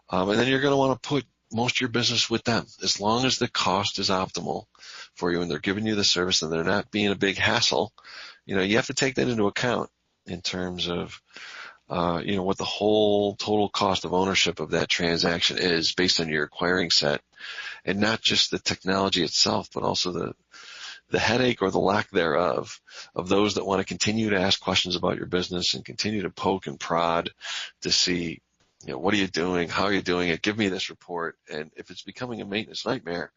And then you're going to want to put most of your business with them, as long as the cost is optimal for you and they're giving you the service and they're not being a big hassle. You have to take that into account in terms of, what the whole total cost of ownership of that transaction is based on your acquiring set, and not just the technology itself, but also the headache or the lack thereof of those that want to continue to ask questions about your business and continue to poke and prod to see, what are you doing? How are you doing it? Give me this report. And if it's becoming a maintenance nightmare,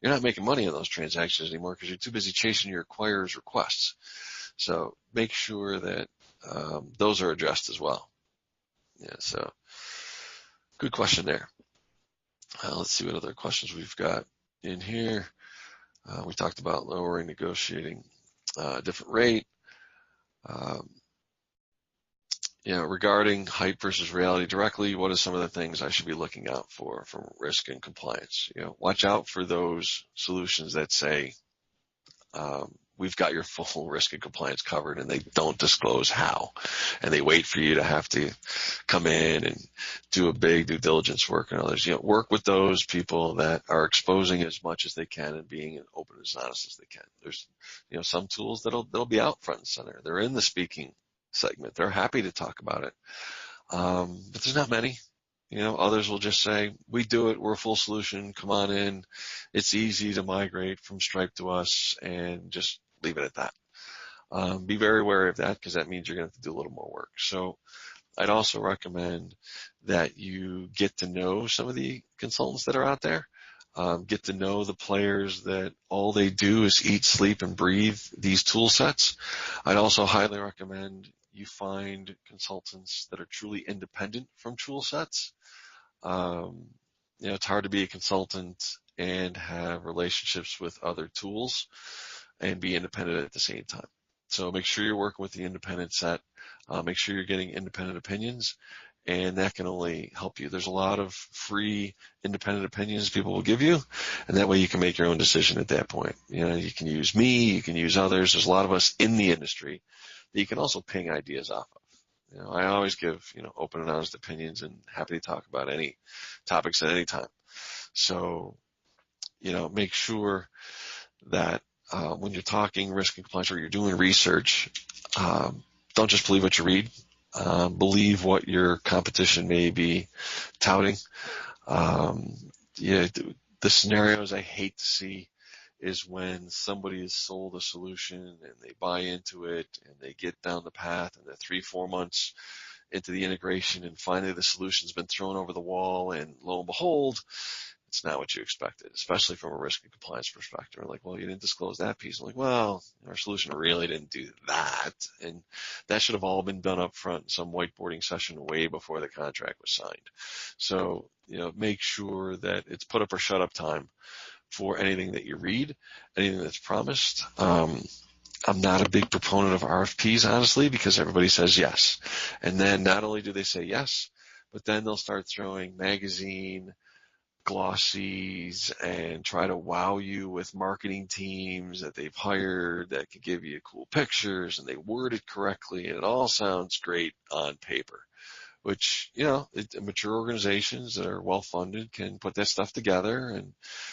you're not making money on those transactions anymore because you're too busy chasing your acquirer's requests. So make sure that those are addressed as well. So good question there. Let's see what other questions we've got in here. We talked about lowering, negotiating a different rate. Regarding hype versus reality directly, what are some of the things I should be looking out for from risk and compliance? Watch out for those solutions that say, we've got your full risk and compliance covered, and they don't disclose how. And they wait for you to have to come in and do a big due diligence work and others. Work with those people that are exposing as much as they can and being open and honest as they can. There's, some tools that'll be out front and center. They're in the speaking segment. They're happy to talk about it. But there's not many. Others will just say, we do it. We're a full solution. Come on in. It's easy to migrate from Stripe to us, and just leave it at that. Be very wary of that, because that means you're going to have to do a little more work. So I'd also recommend that you get to know some of the consultants that are out there. Get to know the players that all they do is eat, sleep, and breathe these tool sets. I'd also highly recommend you find consultants that are truly independent from tool sets. It's hard to be a consultant and have relationships with other tools and be independent at the same time. So make sure you're working with the independent set. Make sure you're getting independent opinions, and that can only help you. There's a lot of free independent opinions people will give you, and that way you can make your own decision at that point. You can use me, you can use others. There's a lot of us in the industry that you can also ping ideas off of. I always give, open and honest opinions and happy to talk about any topics at any time. So, make sure that when you're talking risk and compliance or you're doing research, don't just believe what you read. Believe what your competition may be touting. The scenarios I hate to see is when somebody is sold a solution and they buy into it and they get down the path and they're 3-4 months into the integration and finally the solution's been thrown over the wall and lo and behold, it's not what you expected, especially from a risk and compliance perspective. Like, well, you didn't disclose that piece. I'm like, well, our solution really didn't do that. And that should have all been done up front in some whiteboarding session way before the contract was signed. So, make sure that it's put up or shut up time for anything that you read, anything that's promised. I'm not a big proponent of RFPs, honestly, because everybody says yes. And then not only do they say yes, but then they'll start throwing magazine glossies and try to wow you with marketing teams that they've hired that can give you cool pictures and they word it correctly and it all sounds great on paper, which, mature organizations that are well funded can put that stuff together and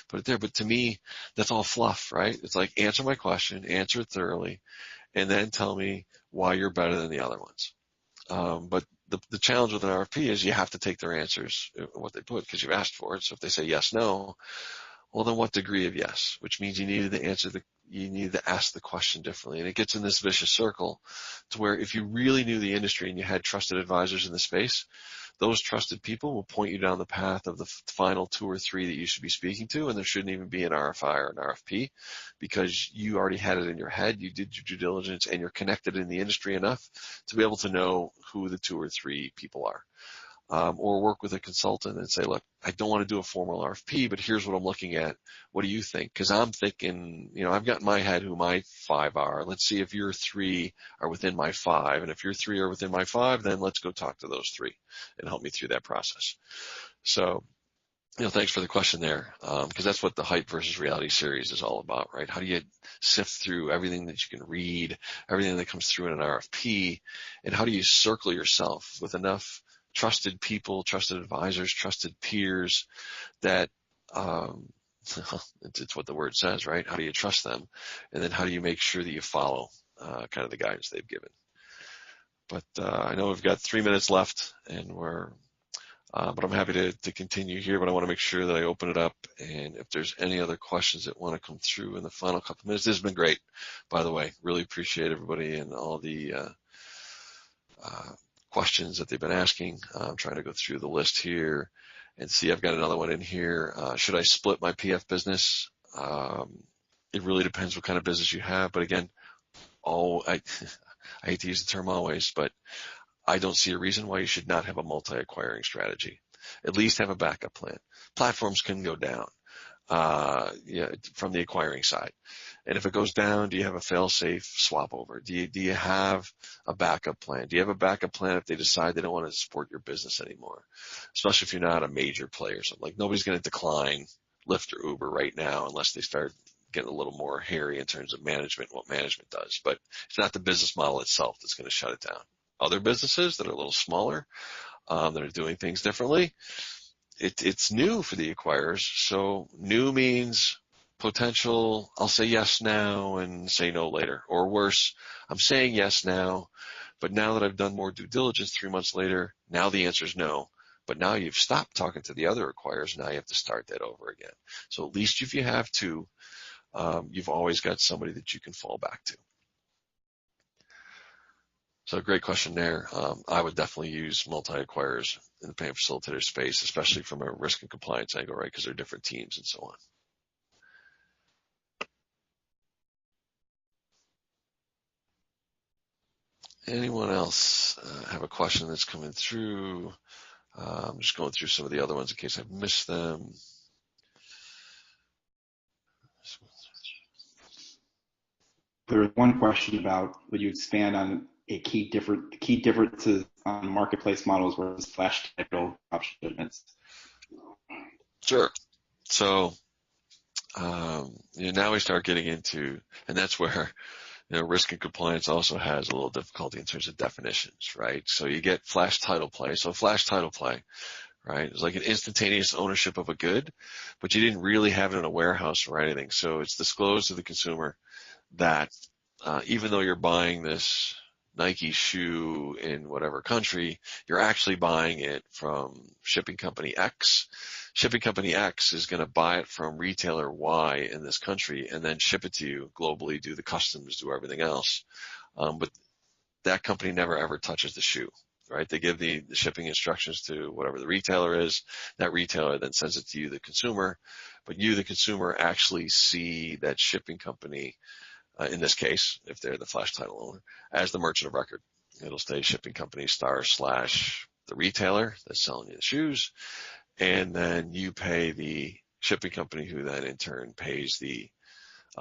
put it there. But to me, that's all fluff, right? It's like, answer my question, answer it thoroughly, and then tell me why you're better than the other ones. But the challenge with an RFP is you have to take their answers, what they put, because you've asked for it. So if they say yes, no, well, then what degree of yes? Which means you needed to ask the question differently. And it gets in this vicious circle to where if you really knew the industry and you had trusted advisors in the space, those trusted people will point you down the path of the final 2 or 3 that you should be speaking to, and there shouldn't even be an RFI or an RFP because you already had it in your head, you did your due diligence, and you're connected in the industry enough to be able to know who the 2 or 3 people are. Or work with a consultant and say, look, I don't want to do a formal RFP, but here's what I'm looking at. What do you think? Because I'm thinking, I've got in my head who my 5 are. Let's see if your 3 are within my 5. And if your 3 are within my 5, then let's go talk to those 3 and help me through that process. So, thanks for the question there, because that's what the hype versus reality series is all about, right? How do you sift through everything that you can read, everything that comes through in an RFP, and how do you circle yourself with enough trusted people, trusted advisors, trusted peers that it's what the word says, right? How do you trust them? And then how do you make sure that you follow kind of the guidance they've given? But I know we've got 3 minutes left, and but I'm happy to continue here, but I want to make sure that I open it up, and if there's any other questions that want to come through in the final couple minutes. This has been great, by the way. Really appreciate everybody and all the questions that they've been asking. I'm trying to go through the list here and see. I've got another one in here. Should I split my PF business? It really depends what kind of business you have, but again, I hate to use the term always, but I don't see a reason why you should not have a multi-acquiring strategy. At least have a backup plan. Platforms can go down from the acquiring side. And if it goes down, do you have a fail-safe swap over? Do you have a backup plan? Do you have a backup plan if they decide they don't want to support your business anymore? Especially if you're not a major player. So like nobody's going to decline Lyft or Uber right now unless they start getting a little more hairy in terms of management, what management does. But it's not the business model itself that's going to shut it down. Other businesses that are a little smaller, that are doing things differently, it's new for the acquirers. So new means potential, I'll say yes now and say no later. Or worse, I'm saying yes now, but now that I've done more due diligence 3 months later, now the answer is no. But now you've stopped talking to the other acquirers, now you have to start that over again. So at least if you have to, you've always got somebody that you can fall back to. So great question there. I would definitely use multi-acquirers in the payment facilitator space, especially from a risk and compliance angle, right? Because they're different teams and so on. Anyone else have a question that's coming through? I'm just going through some of the other ones in case I've missed them. There was one question about, would you expand on key differences on marketplace models versus flash title option shipments? Sure. So now we start getting into, and that's where risk and compliance also has a little difficulty in terms of definitions, right? So you get flash title play. So flash title play, right, is like an instantaneous ownership of a good, but you didn't really have it in a warehouse or anything. So it's disclosed to the consumer that even though you're buying this Nike shoe in whatever country, you're actually buying it from shipping company X. Shipping company X is going to buy it from retailer Y in this country and then ship it to you globally, do the customs, do everything else. But that company never ever touches the shoe, right? They give the shipping instructions to whatever the retailer is. That retailer then sends it to you, the consumer. But you, the consumer, actually see that shipping company, in this case, if they're the flash title owner, as the merchant of record. It'll stay shipping company / the retailer that's selling you the shoes. And then you pay the shipping company, who then in turn pays the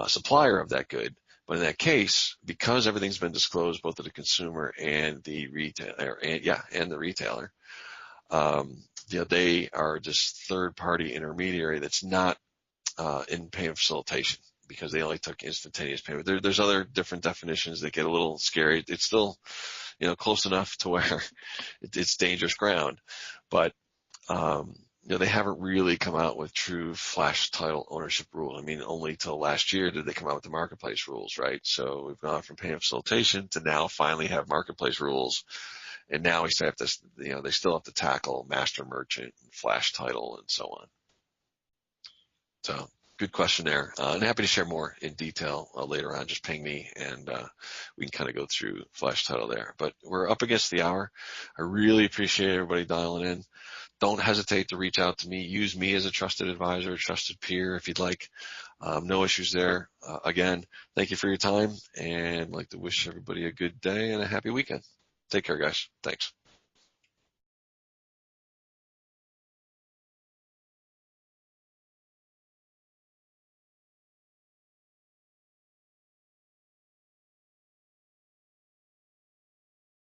supplier of that good. But in that case, because everything's been disclosed both to the consumer and the retailer, and the retailer, they are just third-party intermediary that's not in payment facilitation, because they only took instantaneous payment. There's other different definitions that get a little scary. It's still, close enough to where it's dangerous ground, but they haven't really come out with true flash title ownership rule. I mean, only till last year did they come out with the marketplace rules, right? So we've gone from payment facilitation to now finally have marketplace rules, and now we still have to, they still have to tackle master merchant, flash title, and so on. So good question there. And happy to share more in detail later on. Just ping me and we can kind of go through flash title there. But we're up against the hour. I really appreciate everybody dialing in. Don't hesitate to reach out to me. Use me as a trusted advisor, a trusted peer if you'd like. No issues there. Again, thank you for your time, and I'd like to wish everybody a good day and a happy weekend. Take care, guys. Thanks.